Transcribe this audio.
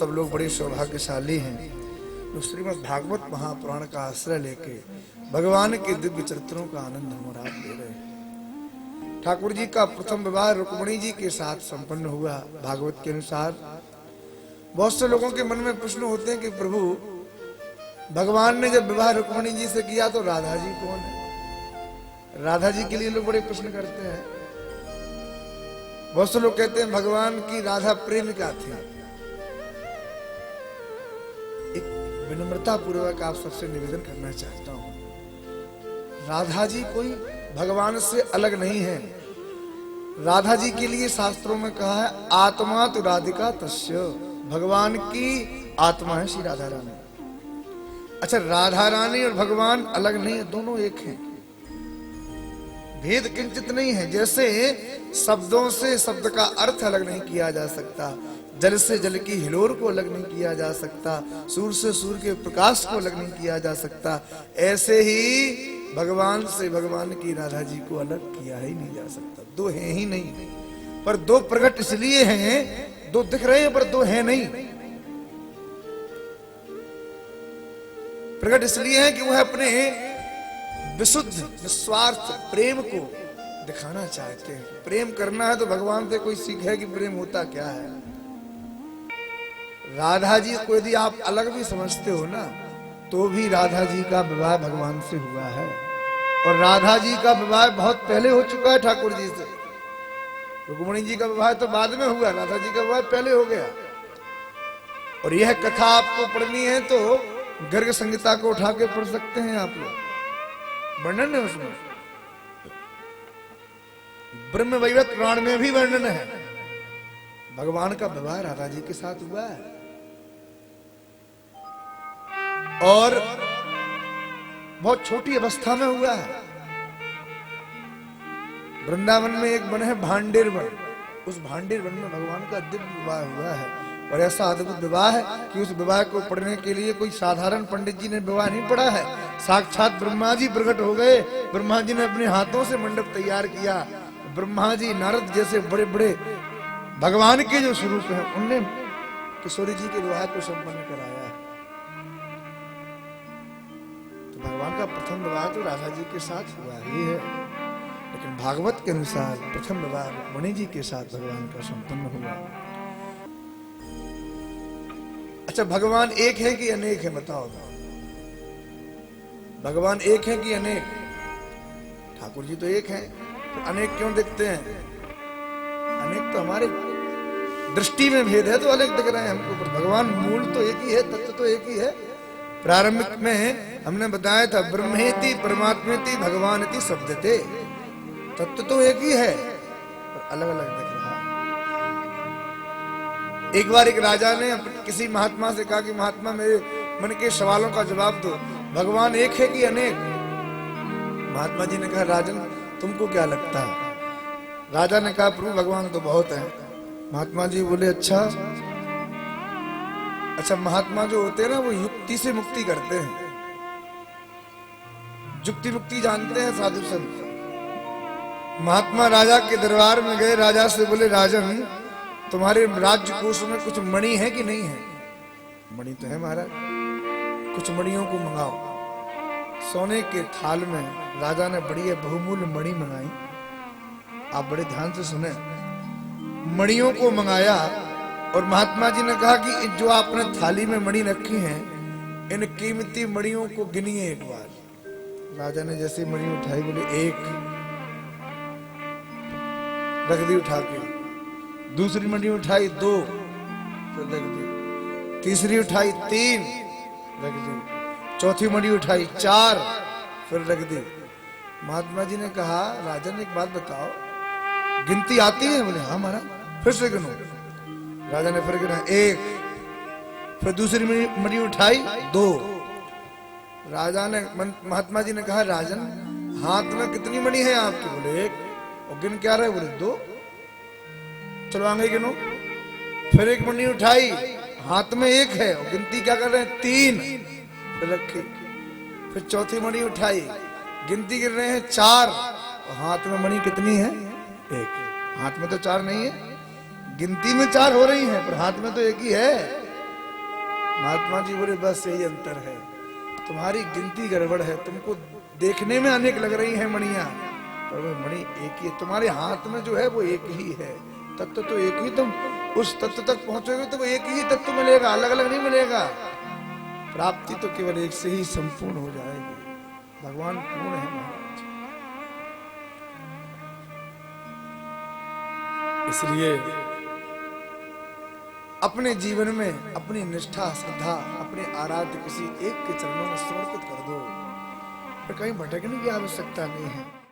सब लोग बड़े सौभाग्यशाली हैं जो श्रीमद् भागवत महापुराण का आश्रय लेके भगवान के दिव्य चरित्रों का आनंद हम आप ले रहे हैं। ठाकुर जी का प्रथम विवाह रुक्मिणी जी के साथ संपन्न हुआ। भागवत के अनुसार बहुत से लोगों के मन में प्रश्न होते हैं कि प्रभु भगवान ने जब विवाह रुक्मिणी जी से किया तो राधा जी कौन है? राधा जी के लिए लोग बड़े प्रश्न करते हैं। बहुत से लोग कहते हैं भगवान की राधा प्रेमिका थी। एक विनम्रता पूर्वक आप सबसे निवेदन करना चाहता हूं, राधा जी कोई भगवान से अलग नहीं है। राधा जी के लिए शास्त्रों में कहा है आत्मा तो राधिका तस्य, भगवान की आत्मा है श्री राधा रानी। अच्छा, राधा रानी और भगवान अलग नहीं है, दोनों एक हैं, भेद किंचित नहीं है। जैसे शब्दों से शब्द का अर्थ अलग नहीं किया जा सकता, जल से जल की हिलोर को अलग नहीं किया जा सकता, सूर्य से सूर्य के प्रकाश को अलग नहीं किया जा सकता, ऐसे ही भगवान से भगवान की राधा जी को अलग किया ही नहीं जा सकता। दो हैं ही नहीं, पर दो प्रकट इसलिए हैं, दो दिख रहे हैं पर दो हैं नहीं। प्रकट इसलिए है कि वह अपने विशुद्ध निस्वार्थ प्रेम को दिखाना चाहते हैं। प्रेम करना है तो भगवान से कोई सीख है कि प्रेम होता क्या है। राधा जी को यदि आप अलग भी समझते हो ना, तो भी राधा जी का विवाह भगवान से हुआ है, और राधा जी का विवाह बहुत पहले हो चुका है ठाकुर जी से। रुक्मिणी जी का विवाह तो बाद में हुआ, राधा जी का विवाह पहले हो गया। और यह कथा आपको पढ़नी है तो गर्ग संहिता को उठा के पढ़ सकते हैं आप लोग, वर्णन है उसमें। ब्रह्म वैवर्त पुराण में भी वर्णन है। भगवान का विवाह राधा जी के साथ हुआ है, और बहुत छोटी अवस्था में हुआ है। वृंदावन में एक वन है भांडेर वन, उस भांडेर वन में भगवान का दिव्य विवाह हुआ है। और ऐसा अद्भुत विवाह है कि उस विवाह को पढ़ने के लिए कोई साधारण पंडित जी ने विवाह नहीं पढ़ा है, साक्षात ब्रह्मा जी प्रकट हो गए। ब्रह्मा जी ने अपने हाथों से मंडप तैयार किया। ब्रह्मा जी, नारद जैसे बड़े बड़े भगवान के जो स्वरूप हैं, उनने किशोरी जी के विवाह को संपन्न कराया है। तो भगवान का प्रथम विवाह तो राधा जी के साथ हुआ ही है, लेकिन भागवत के अनुसार प्रथम विवाह रुक्मिणी जी के साथ भगवान का संपन्न हुआ। अच्छा, भगवान एक है कि अनेक है? बताओ, भगवान एक है कि अनेक? ठाकुर जी तो एक हैं, तो अनेक क्यों दिखते हैं? अनेक तो हमारे दृष्टि में भेद है तो अनेक दिख रहे हैं हमको, पर भगवान मूल तो एक ही है, तत्व तो एक ही है। प्रारंभिक में हमने बताया था ब्रह्मेति परमात्मेति भगवानेति शब्दते, तत्व तो एक ही है पर अलग अलग दिख रहा है। एक बार एक राजा ने किसी महात्मा से कहा कि महात्मा, मेरे मन के सवालों का जवाब दो, भगवान एक है कि अनेक? महात्मा जी ने कहा, राजन तुमको क्या लगता है? राजा ने कहा, प्रभु भगवान तो बहुत हैं। महात्मा जी बोले, अच्छा। महात्मा जो होते हैं ना, वो युक्ति से मुक्ति करते हैं, युक्ति मुक्ति जानते हैं साधु संत। महात्मा राजा के दरबार में गए, राजा से बोले, राजन तुम्हारे राज्य कोष में कुछ मणि है कि नहीं है? मणि तो है महाराज, कुछ मणियों को मंगाओ। सोने के थाल में राजा ने बड़ी बहुमूल्य मणि मंगाई। आप बड़े ध्यान से सुने, मणियों को मंगाया, और महात्मा जी ने कहा कि जो आपने थाली में मणि रखी हैं, इन कीमती मणियों को गिनिए एक बार। राजा ने जैसे मणि उठाई, बोले एक, रख दी उठा के। दूसरी मणि उठाई, दो, फिर रख दी। तीसरी उठाई, तीन, रख दी। चौथी मणि उठाई, चार, फिर रख दी। महात्मा जी ने कहा, राजन एक बात बताओ, गिनती आती है? बोले हाँ महाराज। फिर से गिनो। राजा ने फिर गिना, एक। फिर दूसरी मणि उठाई, दो। राजा ने, महात्मा जी ने कहा, राजन हाथ में कितनी मणि है आपकी? बोले एक। और गिन क्या रहे? बोले दो। चलो आगे गिनो। फिर एक मणि उठाई, हाथ में एक है, और गिनती क्या कर रहे हैं? तीन, फिर रखी। फिर चौथी मणि उठाई, गिनती गिन रहे हैं चार, और हाथ में मणि कितनी है? एक। हाथ में तो चार नहीं है, गिनती में चार हो रही हैं, पर हाथ में तो एक ही है। महात्मा जी बोले बस यही अंतर है, तुम्हारी गिनती गड़बड़ है, तुमको देखने में अनेक लग रही है मणियां, पर वह मणि एक ही है, तुम्हारे हाथ में जो है वो एक ही है, तत्व तो एक ही, तुम उस तत्व तक पहुंचोगे तो वो एक ही तत्व मिलेगा, अलग अलग नहीं मिलेगा। प्राप्ति तो केवल एक से ही संपूर्ण हो जाएगी। भगवान पूर्ण है महाराज, इसलिए अपने जीवन में अपनी निष्ठा श्रद्धा अपने आराध्य किसी एक के चरणों में समर्पित कर दो, फिर कहीं भटकने की आवश्यकता नहीं है।